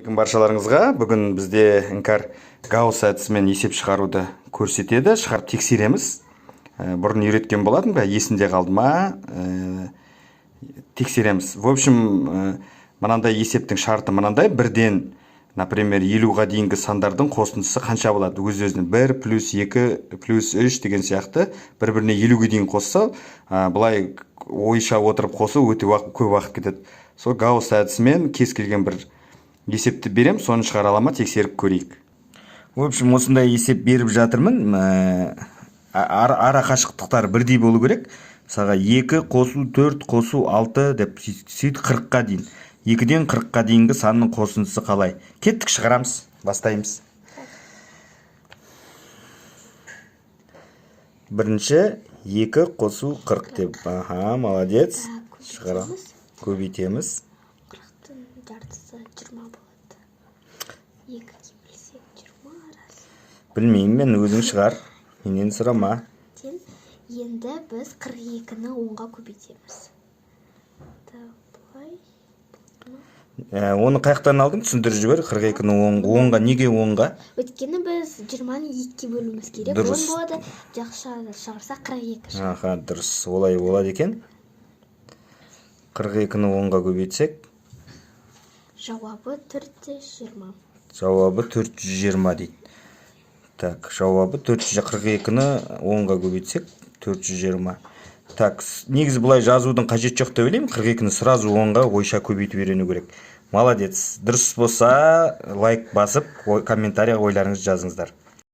Баршаларыңызға бүгін бізде іңкәр Гаусс әдісімен есеп шығаруды көрсетеді, шығарып тексереміз. Бұрын үйреткен болатын ба, есінде қалды ма, тексереміз. В общем, мынандай есептің шарты мынандай: бірден, например, 50-ға дейінгі сандардың қосындысы қанша болады? Өз-өзіне 1 плюс 2 плюс 3 деген сияқты бір-біріне 50-ге дейін қосса, бұлай ойша отырып қосу өте көп уақыт кетеді. Сол Гаусс әдісімен кез келген бір есепті берем, соны шығара ала ма, тексеріп көрейік. В общем, осындай есеп беріп жатырмын. Ара қашықтықтар бірдей болу керек. Мысалға 2 қосу 4 қосу 6 деп сөйтіп 40-қа дейін. 2-ден 40-қа дейінгі санның қосындысы қалай? Кеттік, шығарамыз, бастаймыз. Бірінші 2 қосу 40 деп. Молодец. Шығарамыз, көбейтеміз. 40-тың жартысы 20 болады. 2-ге бөлсек 20 раз. Білмеймін, мен, өзің шығар. Менен сұрама. Енді біз 42-ні 10-ға көбейтеміз. Оны қаяқтан алдың, түсіндіріп жібер. 42-ні 10-ға, неге 10-ға? Өйткені біз 20-ны 2-ге бөлуіміз керек. 10 болады, жақсы шығарса 42 шығар. Дұрыс, олай болады екен. 42-ні 10-ға көбейтсек? Жауабы 420. Жауабы 420 дейді. Так, жауабы 442-ні 10-ға көбейтсек 420. Так, негізі бұлай жазудың қажет жоқ деп ойлаймын. 42-ні сразу 10-ға ойша көбейтіп үйрену керек. Молодец. Дұрыс болса лайк басып, комментария ойларыңызды жазыңыздар.